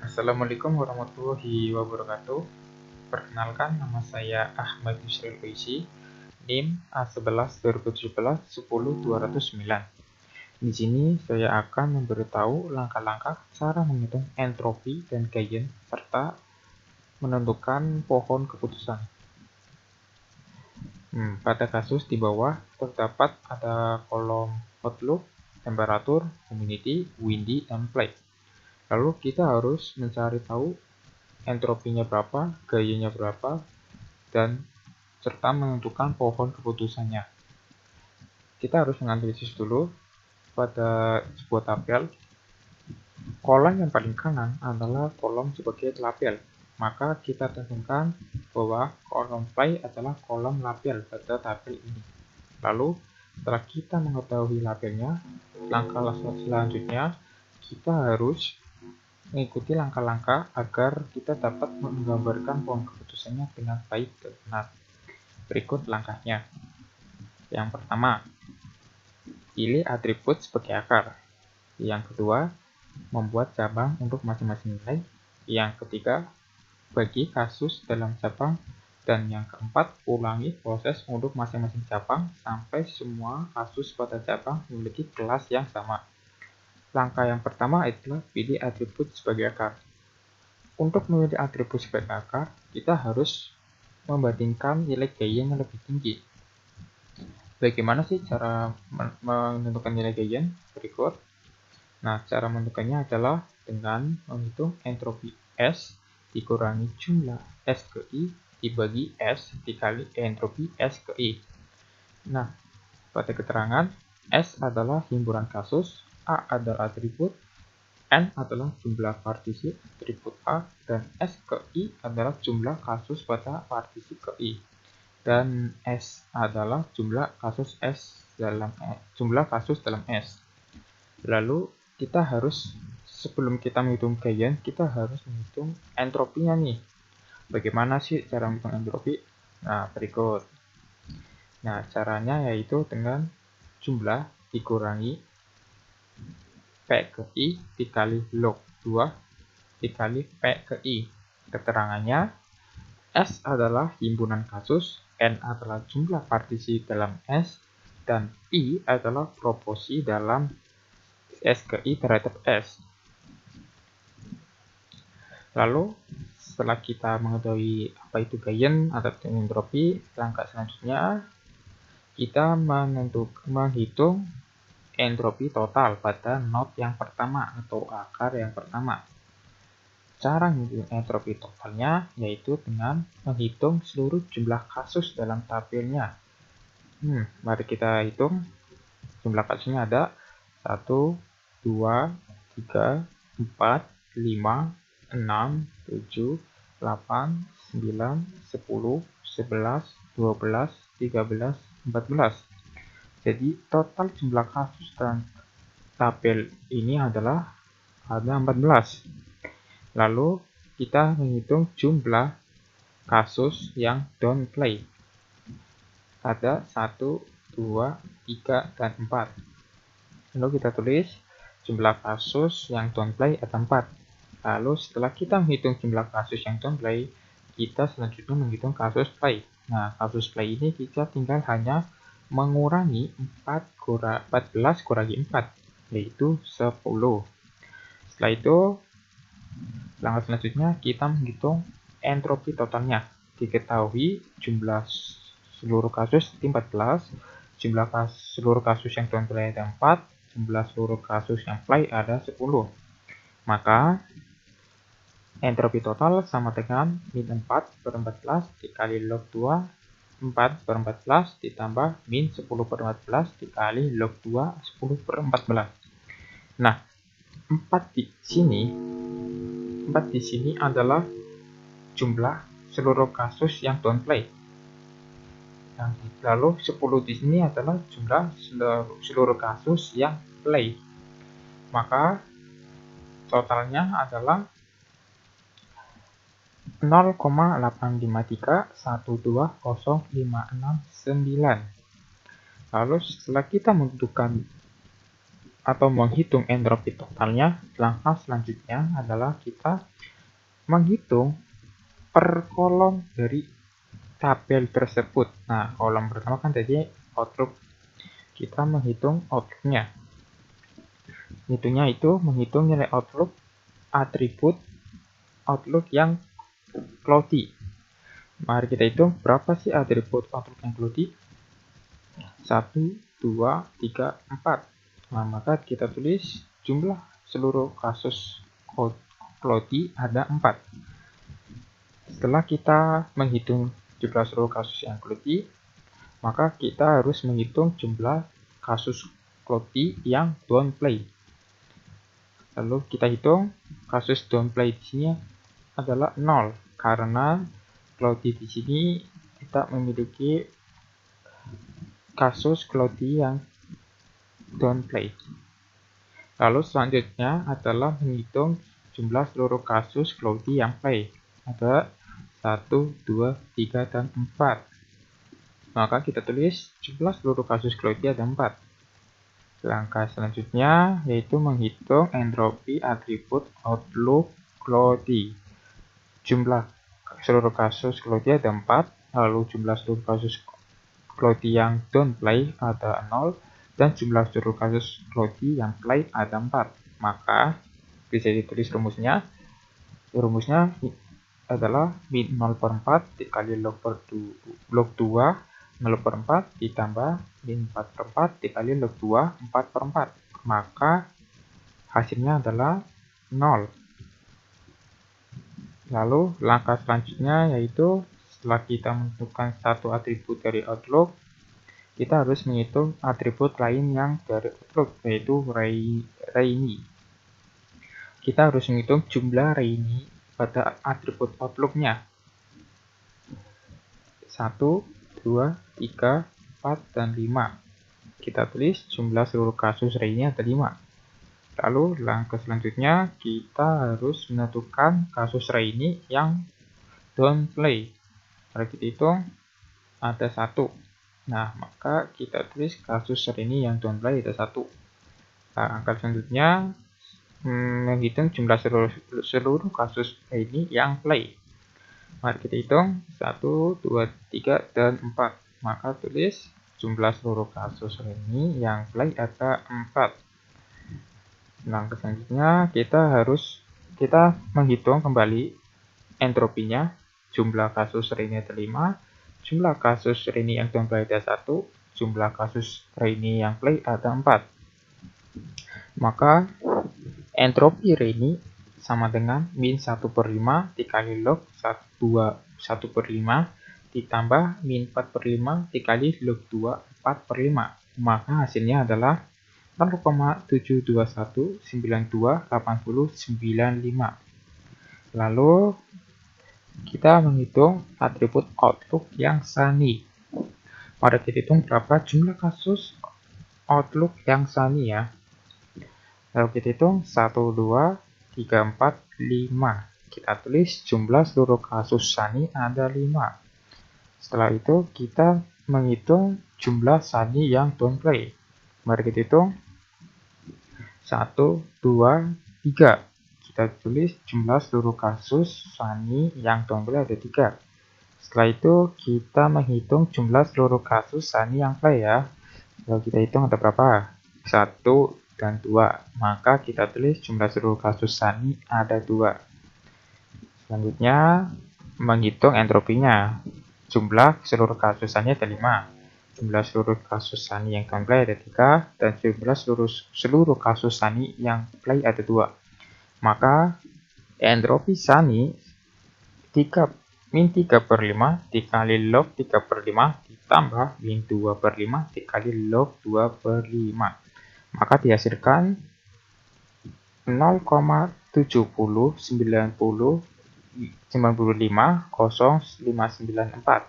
Assalamualaikum warahmatullahi wabarakatuh. Perkenalkan, nama saya Ahmad Yusril Uisi, NIM A11 2017 10209. Di sini saya akan memberitahu langkah-langkah cara menghitung entropi dan Gaussian serta menentukan pohon keputusan. Pada kasus di bawah terdapat ada kolom outlook, temperatur, humidity, windy, dan plate. Lalu kita harus mencari tahu entropinya berapa, gayanya berapa, dan serta menentukan pohon keputusannya. Kita harus menganalisis dulu pada sebuah tabel. Kolom yang paling kanan adalah kolom sebagai label. Maka kita tentukan bahwa kolom play adalah kolom label pada tabel ini. Lalu setelah kita mengetahui labelnya, langkah selanjutnya kita harus mengikuti langkah-langkah agar kita dapat menggambarkan pohon keputusannya dengan baik dan benar. Berikut langkahnya. Yang pertama, pilih atribut sebagai akar. Yang kedua, membuat cabang untuk masing-masing nilai. Yang ketiga, bagi kasus dalam cabang. Dan yang keempat, ulangi proses untuk masing-masing cabang sampai semua kasus pada cabang memiliki kelas yang sama. Langkah yang pertama adalah pilih atribut sebagai akar. Untuk memilih atribut sebagai akar, kita harus membandingkan nilai Gaussian yang lebih tinggi. Bagaimana sih cara menentukan nilai Gaussian? Berikut. Nah, cara menentukannya adalah dengan menghitung entropi S dikurangi jumlah S ke I dibagi S dikali entropi S ke I. Nah, pada keterangan, S adalah himpunan kasus, A adalah atribut, N adalah jumlah partisi atribut A, dan S ke I adalah jumlah kasus pada partisi ke I. Dan S adalah jumlah kasus dalam S. Lalu kita harus, sebelum kita menghitung Gaussian, kita harus menghitung entropinya nih. Bagaimana sih cara menghitung entropi? Nah, berikut. Nah, caranya yaitu dengan jumlah dikurangi P ke I dikali log 2 dikali P ke I. Keterangannya, S adalah himpunan kasus, N adalah jumlah partisi dalam S, dan I adalah proporsi dalam S ke I terhadap S. Lalu, setelah kita mengetahui apa itu Gaussian atau entropi, langkah selanjutnya kita menghitung entropi total pada node yang pertama atau akar yang pertama. Cara menghitung entropi totalnya yaitu dengan menghitung seluruh jumlah kasus dalam tabelnya. Mari kita hitung. Jumlah kasusnya ada 1, 2, 3, 4, 5, 6, 7, 8, 9, 10, 11, 12, 13, 14. Jadi total jumlah kasus dalam tabel ini adalah ada 14. Lalu kita menghitung jumlah kasus yang don't play. Ada 1, 2, 3, dan 4. Lalu kita tulis jumlah kasus yang don't play ada 4. Lalu setelah kita menghitung jumlah kasus yang don't play, kita selanjutnya menghitung kasus play. Nah, kasus play ini kita tinggal hanya mengurangi 14 kurangi 4, yaitu 10. Setelah itu, langkah selanjutnya kita menghitung entropi totalnya. Diketahui jumlah seluruh kasus 14, jumlah seluruh kasus yang don't play ada 4, jumlah seluruh kasus yang play ada 10. Maka entropi total sama dengan min 4 per 14 dikali log 2 4 per 14 ditambah min 10 per 14 dikali log 2 10 per 14. Nah, 4 di sini adalah jumlah seluruh kasus yang don't play. Lalu 10 di sini adalah jumlah seluruh kasus yang play. Maka totalnya adalah 0,853120569. Lalu setelah kita menentukan atau menghitung entropi totalnya, langkah selanjutnya adalah kita menghitung per kolom dari tabel tersebut. Nah, kolom pertama kan tadi outlook. Kita menghitung outlooknya. Hitungnya itu menghitung nilai outlook atribut outlook yang cloudy. Mari kita hitung berapa sih atribut outlook yang cloudy. 1, 2, 3, 4. Nah, maka kita tulis jumlah seluruh kasus cloudy ada 4. Setelah kita menghitung jumlah seluruh kasus yang cloudy, maka kita harus menghitung jumlah kasus cloudy yang don't play. Lalu kita hitung kasus don't play di sini adalah 0 karena cloudy di sini tidak memiliki kasus cloudy yang don't play. Lalu selanjutnya adalah menghitung jumlah seluruh kasus cloudy yang play. Ada 1, 2, 3, dan 4. Maka kita tulis jumlah seluruh kasus cloudy ada 4. Langkah selanjutnya yaitu menghitung entropi atribut outlook cloudy. Jumlah seluruh kasus cloudy ada 4, lalu jumlah seluruh kasus cloudy yang don't play ada 0, dan jumlah seluruh kasus cloudy yang play ada 4. Maka bisa ditulis rumusnya. Rumusnya adalah min 0/4 dikali log 2 0/4 ditambah min 4/4 dikali log 2 4/4. Maka hasilnya adalah 0. Lalu langkah selanjutnya yaitu setelah kita menentukan satu atribut dari outlook, kita harus menghitung atribut lain yang dari outlook, yaitu rainy. Kita harus menghitung jumlah rainy pada atribut outlooknya. 1, 2, 3, 4, dan 5. Kita tulis jumlah seluruh kasus rainy ada 5. Lalu langkah selanjutnya kita harus menentukan kasus rainy yang don't play. Kalau kita hitung ada 1. Nah, maka kita tulis kasus rainy yang don't play ada 1. Nah, langkah selanjutnya menghitung jumlah seluruh kasus rainy yang play. Mari kita hitung 1, 2, 3, dan 4. Maka tulis jumlah seluruh kasus rainy yang play ada 4. Langkah selanjutnya kita menghitung kembali entropinya. Jumlah kasus rainy ada 5, jumlah kasus rainy yang don't play ada 1, jumlah kasus rainy yang play ada 4. Maka entropi rainy sama dengan min 1/5 dikali log 1/5 ditambah min 4/5 dikali log 2 4/5. Maka hasilnya adalah 0,721928095. Lalu kita menghitung atribut outlook yang sunny. Mari kita hitung berapa jumlah kasus outlook yang sunny ya. Lalu kita hitung 1, 2, 3, 4, 5. Kita tulis jumlah seluruh kasus sunny ada 5. Setelah itu kita menghitung jumlah sunny yang don't play. Mari kita hitung 1, 2, 3. Kita tulis jumlah seluruh kasus sunny yang don't play ada 3. Setelah itu kita menghitung jumlah seluruh kasus sunny yang play ya. Lalu kita hitung ada berapa? 1 dan 2. Maka kita tulis jumlah seluruh kasus sunny ada 2. Selanjutnya menghitung entropinya. Jumlah seluruh kasus sunny ada 5. Jumlah seluruh kasus sunny yang don't play ada 3, dan jumlah seluruh kasus sunny yang play ada 2. Maka entropi sunny min 3/5 dikali log 3/5 ditambah min 2/5 dikali log 2/5. Maka dihasilkan 0,70905094.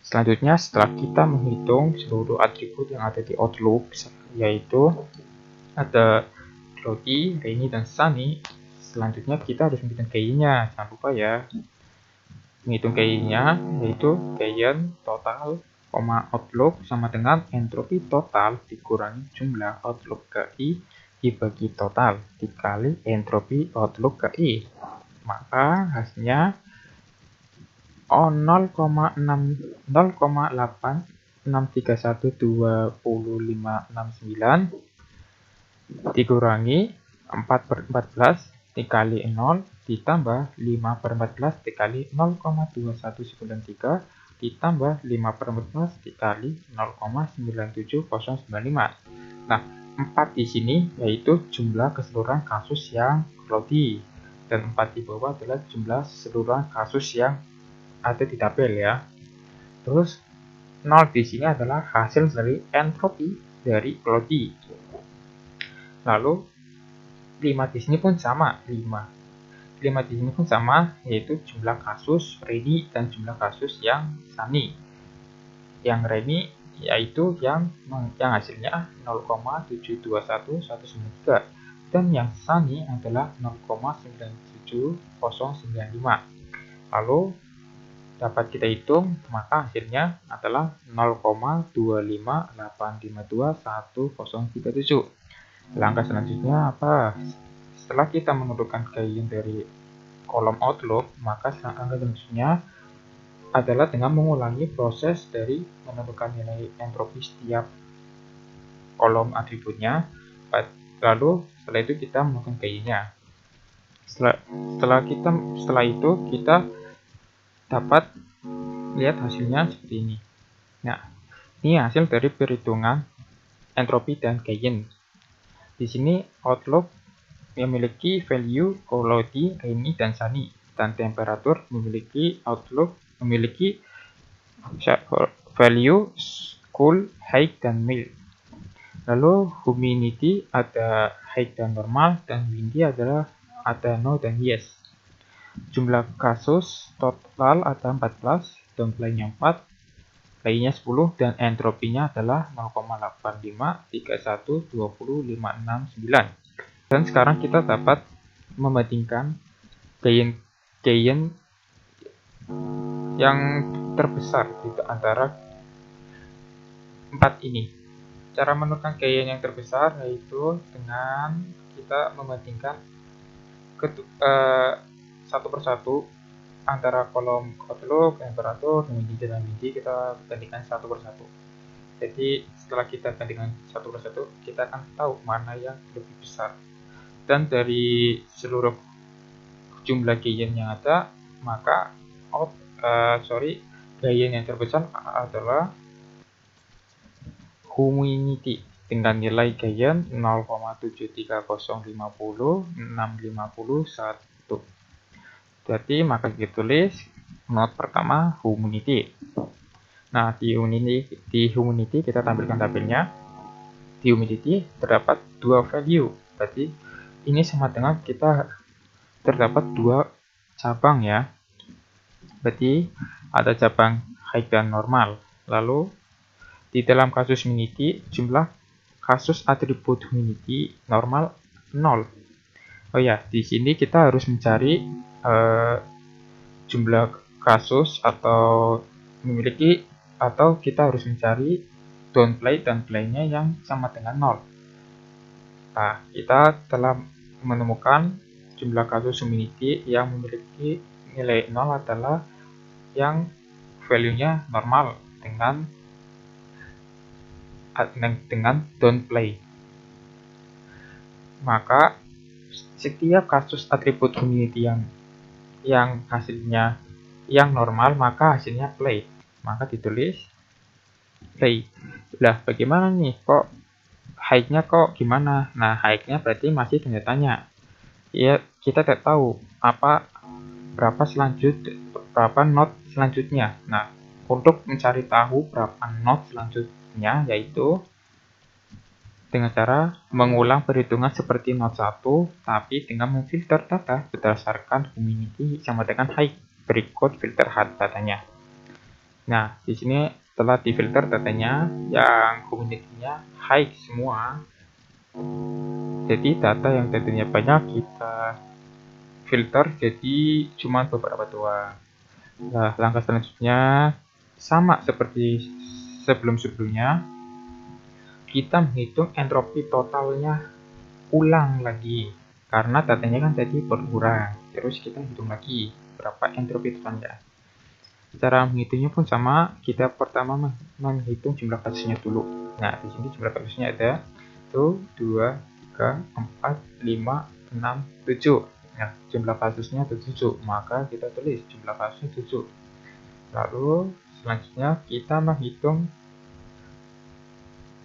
Selanjutnya, setelah kita menghitung seluruh atribut yang ada di outlook, yaitu ada cloudy, rainy, dan sunny, selanjutnya kita harus menghitung KI-nya. Jangan lupa ya, menghitung KI-nya yaitu Kaizen total outlook sama dengan entropi total dikurangi jumlah outlook KI dibagi total dikali entropi outlook KI. Maka hasilnya 0,86312569 dikurangi 4/14 dikali 0 ditambah 5/14 dikali 0,2193 ditambah 5/14 dikali 0,97095. Nah, 4 di sini yaitu jumlah keseluruhan kasus yang cloudy dan 4 di bawah adalah jumlah keseluruhan kasus yang ada di tabel ya. Terus 0 di sini adalah hasil dari entropi dari cloudy. Lalu 5 di sini pun sama, 5 di sini pun sama, yaitu jumlah kasus rainy dan jumlah kasus yang sunny. Yang rainy yaitu yang hasilnya 0,721193 dan yang sunny adalah 0,97095. Lalu dapat kita hitung, maka hasilnya adalah 0,258521037. Langkah selanjutnya apa? Setelah kita menentukan gradient dari kolom outlook, maka langkah selanjutnya adalah dengan mengulangi proses dari menentukan nilai entropi setiap kolom atributnya. Lalu setelah itu kita melakukan gradient-nya. Setelah itu kita dapat lihat hasilnya seperti ini. Nah, ini hasil dari perhitungan entropi dan gradient. Di sini outlook memiliki value cloudy, rainy, dan sunny, dan temperatur memiliki value cool, high, dan mild. Lalu humidity ada high dan normal, dan windy adalah ada no dan yes. Jumlah kasus total ada 14, downplay-nya 4, lainnya 10, dan entropinya adalah 0,85312059. Dan sekarang kita dapat membandingkan gradient yang terbesar di antara 4 ini. Cara menentukan gradient yang terbesar yaitu dengan kita membandingkan satu persatu antara kolom outlook, temperatur, humidity, dan windy. Kita bandingkan satu persatu. Jadi setelah kita bandingkan satu persatu, kita akan tahu mana yang lebih besar. Dan dari seluruh jumlah gradient yang ada, maka gradient yang terbesar adalah humidity dengan nilai gradient 0,73050651. Jadi maka kita tulis not pertama humidity. Nah, di humidity kita tampilkan tabelnya. Di humidity terdapat dua value. Berarti ini sama dengan kita terdapat dua cabang ya. Berarti ada cabang high dan normal. Lalu di dalam kasus humidity, jumlah kasus atribut humidity normal 0. Oh ya, di sini kita harus mencari jumlah kasus atau kita harus mencari downplay dan play-nya yang sama dengan 0. Nah, kita telah menemukan jumlah kasus humidity yang memiliki nilai 0 adalah yang value-nya normal dengan downplay. Maka setiap kasus atribut humidity yang hasilnya yang normal, maka hasilnya play. Maka ditulis play. Lah, bagaimana nih? Kok high-nya kok gimana? Nah, high-nya berarti masih tanda tanya. Ya, kita tidak tahu berapa note selanjutnya. Nah, untuk mencari tahu berapa note selanjutnya, yaitu dengan cara mengulang perhitungan seperti note 1, tapi dengan memfilter data berdasarkan humidity sama dengan high. Berikut filter datanya. Nah, di sini setelah difilter datanya, yang humidity-nya high semua. Jadi data yang tadinya banyak kita filter jadi cuma beberapa doang. Nah, langkah selanjutnya sama seperti sebelum-sebelumnya kita menghitung entropi totalnya ulang lagi, karena datanya kan tadi berkurang. Terus kita hitung lagi berapa entropi totalnya. Cara menghitungnya pun sama, kita pertama menghitung jumlah kasusnya dulu. Nah, di sini jumlah kasusnya ada 1, 2, 3, 4, 5, 6, 7. Nah, jumlah kasusnya ada 7, maka kita tulis jumlah kasusnya 7. Lalu selanjutnya kita menghitung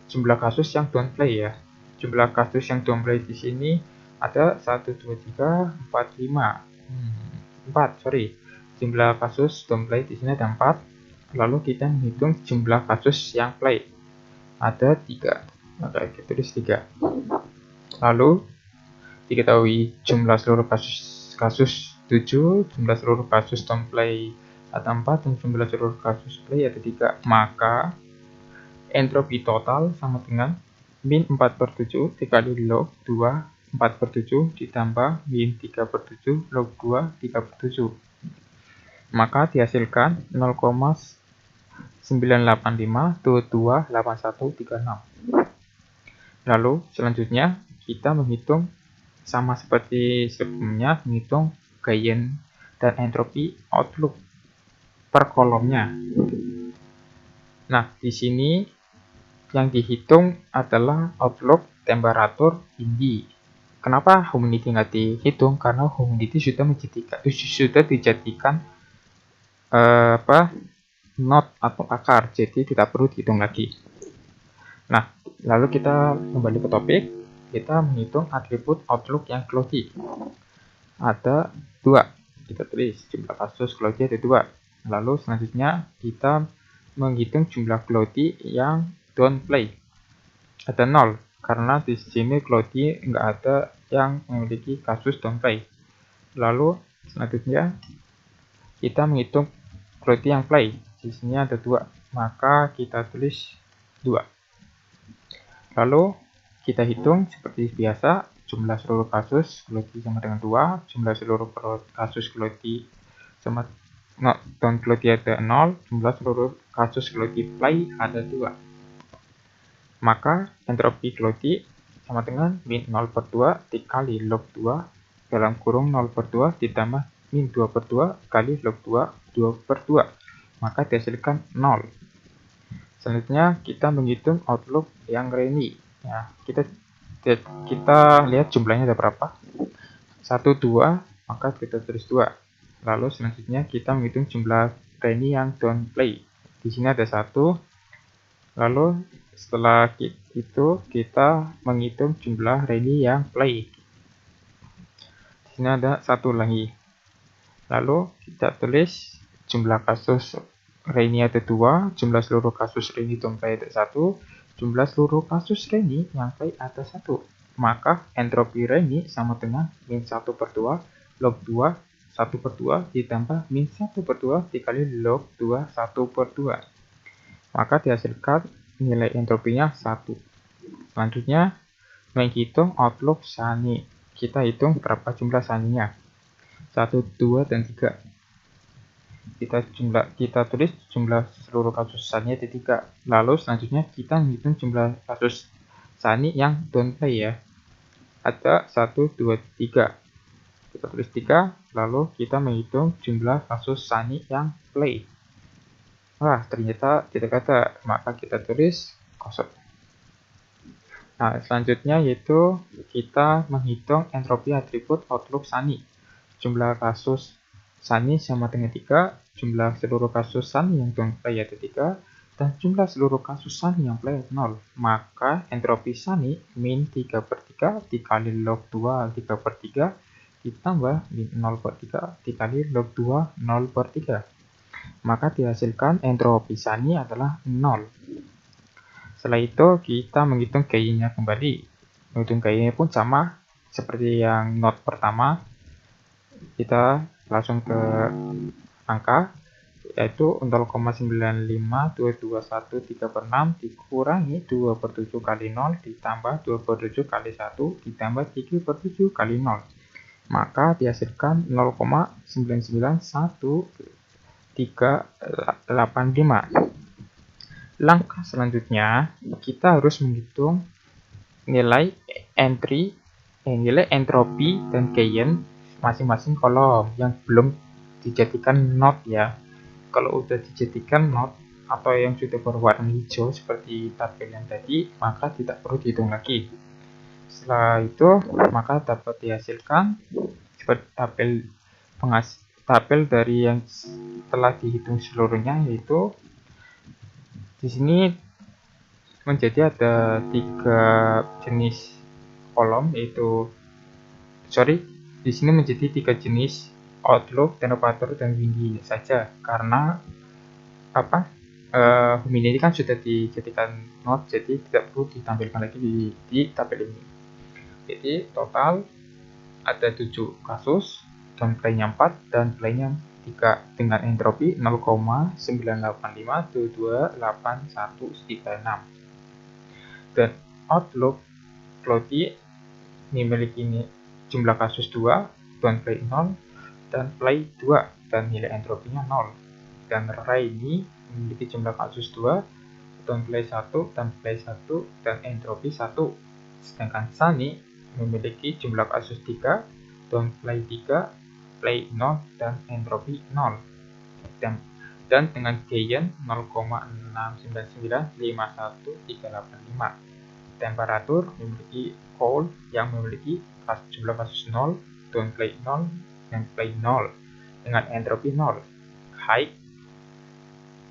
jumlah kasus yang don't play ya. Jumlah kasus yang don't play di sini ada 1, 2, 3, 4, 5. 4, sorry. Jumlah kasus don't play di sini ada 4. Lalu kita menghitung jumlah kasus yang play. Ada 3. Maka kita tulis 3. Lalu diketahui jumlah seluruh kasus 7, jumlah seluruh kasus don't play ada 4, dan jumlah seluruh kasus play ada 3. Maka entropi total sama dengan min 4/7 dikali log 2 4/7 ditambah min 3/7 log 2 3/7. Maka dihasilkan 0,985228136. Lalu selanjutnya kita menghitung sama seperti sebelumnya, menghitung gain dan entropi outlook per kolomnya. Nah, di sini yang dihitung adalah outlook, temperatur, windy. Kenapa humidity nggak dihitung? Karena humidity sudah dijadikan not atau akar, jadi tidak perlu dihitung lagi. Nah, lalu kita kembali ke topik. Kita menghitung atribut outlook yang cloudy. Ada 2. Kita tulis jumlah kasus cloudy ada 2. Lalu selanjutnya kita menghitung jumlah cloudy yang don't play. Ada 0, karena di sini cloudy nggak ada yang memiliki kasus don't play. Lalu selanjutnya kita menghitung cloudy yang play. Di sini ada 2, maka kita tulis 2. Lalu kita hitung seperti biasa, jumlah seluruh kasus cloudy sama dengan 2, jumlah seluruh kasus cloudy sama don't cloudy ada 0, jumlah seluruh kasus cloudy play ada 2. Maka entropi cloudy sama dengan min 0/2 dikali log 2 dalam kurung 0/2 ditambah min 2/2 kali log 2 2/2. Maka dihasilkan 0. Selanjutnya kita menghitung outlook yang rainy. Ya, kita lihat jumlahnya ada berapa. 1, 2, maka kita tulis 2. Lalu selanjutnya kita menghitung jumlah rainy yang don't play. Di sini ada 1. Lalu setelah itu kita menghitung jumlah rainy yang play. Di sini ada 1 lagi. Lalu kita tulis jumlah kasus rainy ada 2, jumlah seluruh kasus rainy don't play ada 1, jumlah seluruh kasus rainy yang play ada 1. Maka entropi rainy sama dengan min 1/2 log 2 1/2 ditambah min 1/2 dikali log 2 1/2. Maka dihasilkan nilai entropinya 1. Selanjutnya menghitung outlook sunny. Kita hitung berapa jumlah sunny-nya. 1, 2, dan 3. Kita tulis jumlah seluruh kasus sunny ada 3. Lalu selanjutnya kita menghitung jumlah kasus sunny yang don't play ya. Ada 1, 2, 3. Kita tulis 3. Lalu kita menghitung jumlah kasus sunny yang play. Wah, ternyata tidak ada, maka kita tulis kosong. Nah, selanjutnya yaitu kita menghitung entropi atribut outlook sunny. Jumlah kasus sunny sama dengan 3, jumlah seluruh kasus sunny yang don't play ada 3, dan jumlah seluruh kasus sunny yang play ada 0. Maka entropi sunny min 3/3 dikali log 2 3/3 ditambah min 0/3 dikali log 2 0/3. Maka dihasilkan entropi sunny adalah 0. Setelah itu kita menghitung gainnya kembali. Menghitung gainnya pun sama seperti yang not pertama. Kita langsung ke angka, yaitu 0,95221/3/6 dikurangi 2/7 kali 0 ditambah 2/7 kali 1 ditambah 3/7 kali 0. Maka dihasilkan 0,991 385. Langkah selanjutnya, kita harus menghitung nilai nilai entropi dan gain masing-masing kolom yang belum dijadikan not ya. Kalau udah dijadikan not atau yang sudah berwarna hijau seperti tabel yang tadi, maka tidak perlu dihitung lagi. Setelah itu, maka dapat dihasilkan seperti tabel dari yang telah dihitung seluruhnya, yaitu di sini menjadi ada 3 jenis kolom, yaitu di sini menjadi 3 jenis outlook, temperatur, dan windy saja, karena humidity kan sudah dijadikan not, jadi tidak perlu ditampilkan lagi di tabel ini. Jadi total ada 7 kasus, downplay-nya 4 dan play-nya 3 dengan entropi 0,985228136. Dan outlook Cloudy memiliki jumlah kasus 2, downplay 0, dan play 2, dan nilai entropinya 0. Dan Rainy memiliki jumlah kasus 2, downplay 1, dan play 1, dan entropi 1. Sedangkan Sunny memiliki jumlah kasus 3, downplay 3, play 0, dan entropi 0. Dan dengan gain 0,69951,385. Temperatur memiliki cold yang memiliki jumlah kasus 0, downplay 0, dan play 0 dengan entropi 0. High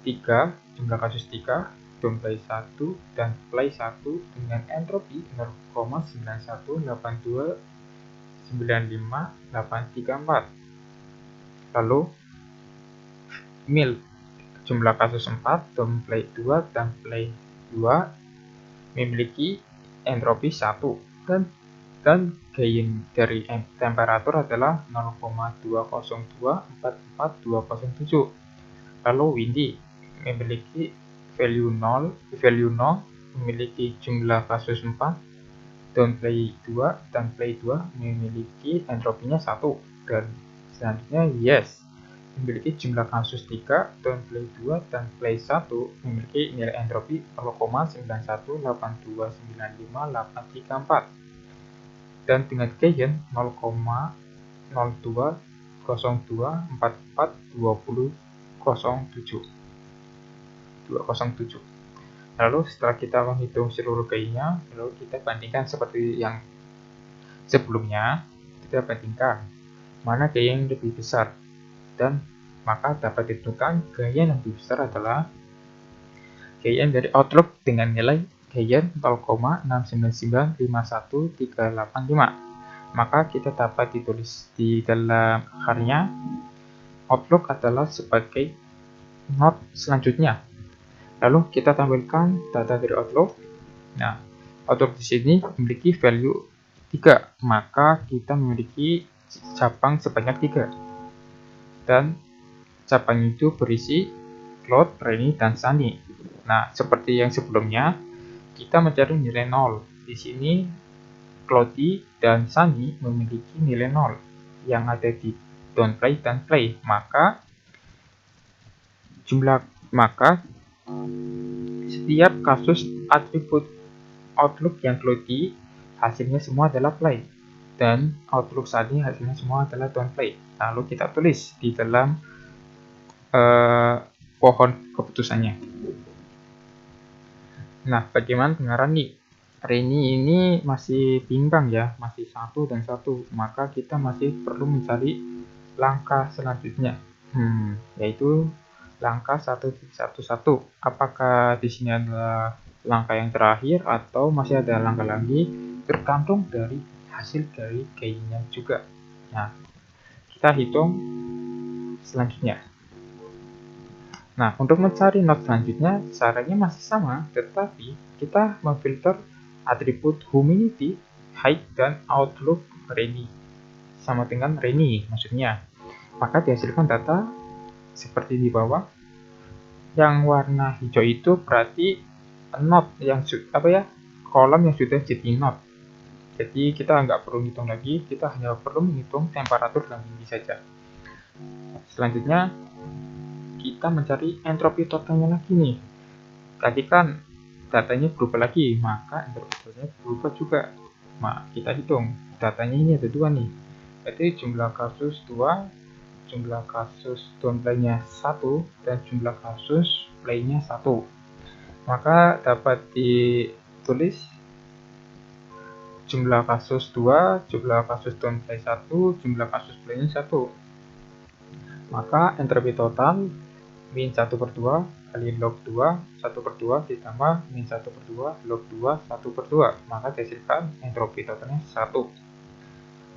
3, jumlah kasus 3, downplay 1, dan play 1 dengan entropi 0,919195834. Lalu mild, jumlah kasus 4, downplay 2, dan play 2 memiliki entropi 1, dan gain dari temperatur adalah 0,20244207. Lalu windy memiliki value 0, memiliki jumlah kasus 4, downplay 2, dan play 2 memiliki entropinya 1. Dan selanjutnya yes memiliki jumlah kasus 3, downplay 2, dan play 1 memiliki nilai entropi 0,918295834. Dan dengan gain 0,0204442007. Lalu setelah kita menghitung seluruh gainnya, lalu kita bandingkan seperti yang sebelumnya. Kita bandingkan mana gain yang lebih besar, dan maka dapat ditentukan gain yang lebih besar adalah gain dari outlook dengan nilai gain 0,69951,385. Maka kita dapat ditulis di dalam akarnya, outlook adalah sebagai not selanjutnya. Lalu kita tampilkan data dari outlook. Nah, outlook di sini memiliki value 3, maka kita memiliki cabang sebanyak 3. Dan cabang itu berisi Cloud, Rainy, dan Sunny. Nah, seperti yang sebelumnya, kita mencari nilai 0. Di sini Cloudy dan Sunny memiliki nilai 0 yang ada di downplay dan play. Maka setiap kasus atribut outlook yang Cloudy hasilnya semua adalah play, dan outlook Sunny hasilnya semua adalah downplay. Lalu kita tulis di dalam pohon keputusannya. Nah, bagaimana dengan Rainy? Rainy ini masih bimbang ya, masih 1 dan 1, maka kita masih perlu mencari langkah selanjutnya, yaitu langkah 1.11. Apakah di sini adalah langkah yang terakhir atau masih ada langkah lagi, tergantung dari hasil dari gainnya juga. Nah, kita hitung selanjutnya. Nah, untuk mencari not selanjutnya, caranya masih sama, tetapi kita memfilter atribut humidity, height, dan outlook rainy. Sama dengan rainy maksudnya. Maka dihasilkan data seperti di bawah. Yang warna hijau itu berarti not yang kolom yang sudah jadi not. Jadi kita nggak perlu hitung lagi, kita hanya perlu menghitung temperatur dan windy saja. Selanjutnya kita mencari entropi totalnya lagi nih. tadi kan datanya berubah lagi, maka entropinya berubah juga. Nah, kita hitung datanya ini ada 2 nih, berarti jumlah kasus 2, jumlah kasus downplay-nya 1, dan jumlah kasus play-nya 1. Maka dapat ditulis jumlah kasus 2, jumlah kasus downplay 1, jumlah kasus play-nya 1. Maka entropi total min 1/2 kali log 2, 1/2 ditambah min 1/2 log 2, 1/2. Maka dihasilkan entropi totalnya 1.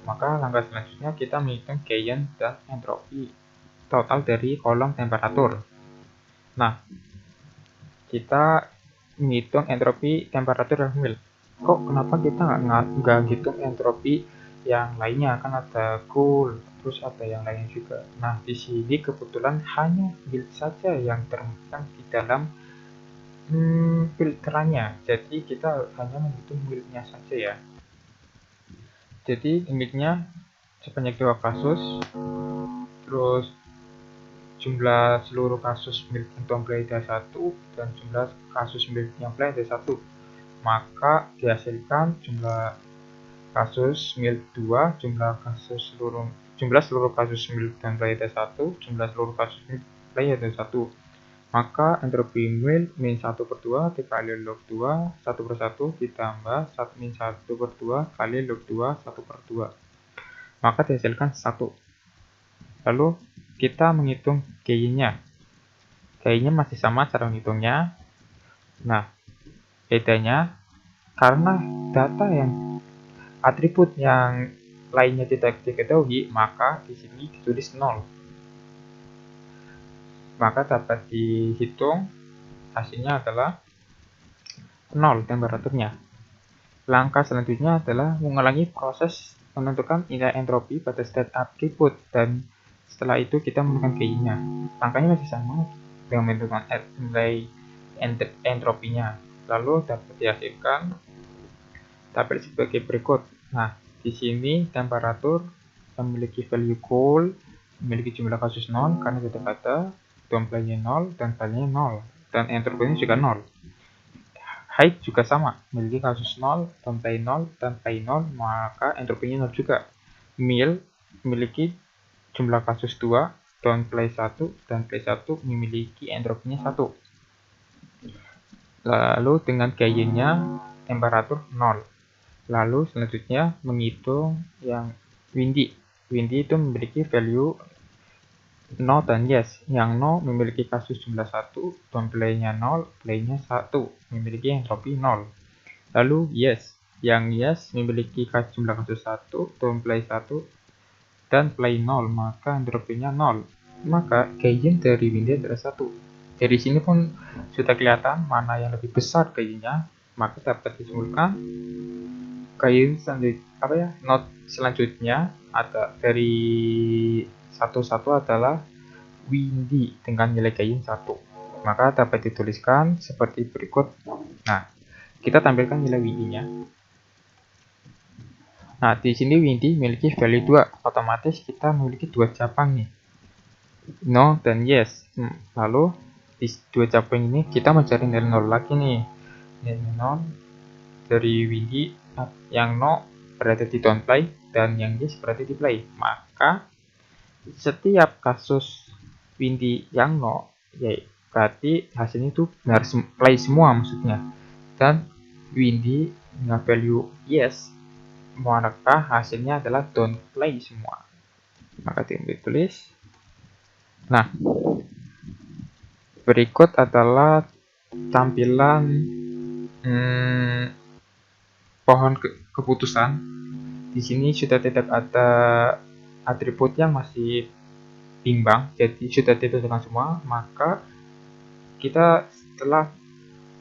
Maka langkah selanjutnya kita menghitung gain dan entropi total dari kolom temperatur. Nah, kita menghitung entropi temperatur yang mil. Kok kenapa kita nggak ngitung entropi yang lainnya? Kan ada cool, terus ada yang lainnya juga. Nah, di sini kebetulan hanya mil saja yang termasuk di dalam filterannya. Jadi kita hanya menghitung milnya saja ya. Jadi limitnya sebanyak 2 kasus, terus jumlah seluruh kasus milik downplay ada 1 dan jumlah kasus milik yang play ada 1. Maka dihasilkan jumlah kasus milik 2, jumlah seluruh kasus milik downplay ada 1, jumlah seluruh kasus milik play ada 1. Maka entropi mil min 1/2 dikali log 2 1/1 ditambah min 1/2 kali log 2 1/2. Maka dihasilkan 1. Lalu kita menghitung gain-nya. Gain-nya masih sama cara menghitungnya. Nah, bedanya karena data yang atribut yang lainnya tidak diketahui, maka di sini ditulis 0. Maka dapat dihitung hasilnya adalah 0 temperaturnya. Langkah selanjutnya adalah mengulangi proses menentukan nilai entropi pada state atribut, dan setelah itu kita menemukan gain-nya. Langkahnya masih sama dengan menentukan nilai entropinya. Lalu dapat dihasilkan tabel sebagai berikut. Nah, di sini temperatur memiliki value cool, memiliki jumlah kasus 0 karena tidak ada, downplay-nya 0 dan value-nya 0, dan entropinya juga 0. Height juga sama, memiliki kasus 0, downplay 0, dan play 0, maka entropinya 0 juga. Mil memiliki jumlah kasus 2, downplay 1, dan play 1 memiliki entropinya 1. Lalu dengan gain-nya temperatur 0. Lalu selanjutnya menghitung yang windy. Windy itu memiliki value no dan yes. Yang no memiliki kasus jumlah 1, downplay-nya 0, play-nya 1, memiliki entropi 0. Lalu yes. Yang yes memiliki jumlah kasus 1, downplay 1, dan play 0, maka entropinya 0. Maka gain dari windy adalah 1. Dari sini pun sudah kelihatan mana yang lebih besar gain-nya, maka dapat disimpulkan gain not selanjutnya ada dari 1 adalah windy dengan nilai gain 1. Maka dapat dituliskan seperti berikut. Nah, kita tampilkan nilai windy-nya. Nah, di sini windy memiliki value 2, otomatis kita memiliki 2 cabang nih, no dan yes. Lalu di 2 cabang ini kita mencari nilai 0 lagi nih. Nilai 0 dari windy yang no berada di downplay dan yang yes berada di play. Maka setiap kasus windy yang no, ya berarti hasilnya itu benar play semua maksudnya. Dan windy dengan value yes, maka hasilnya adalah downplay semua. Maka ditulis. Nah, berikut adalah tampilan pohon keputusan. Di sini sudah tidak ada atribut yang masih bimbang, jadi sudah ditentukan semua. Maka kita telah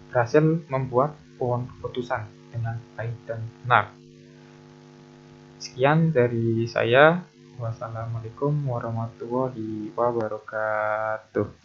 berhasil membuat pohon keputusan dengan baik dan benar. Sekian dari saya. Wassalamualaikum warahmatullahi wabarakatuh.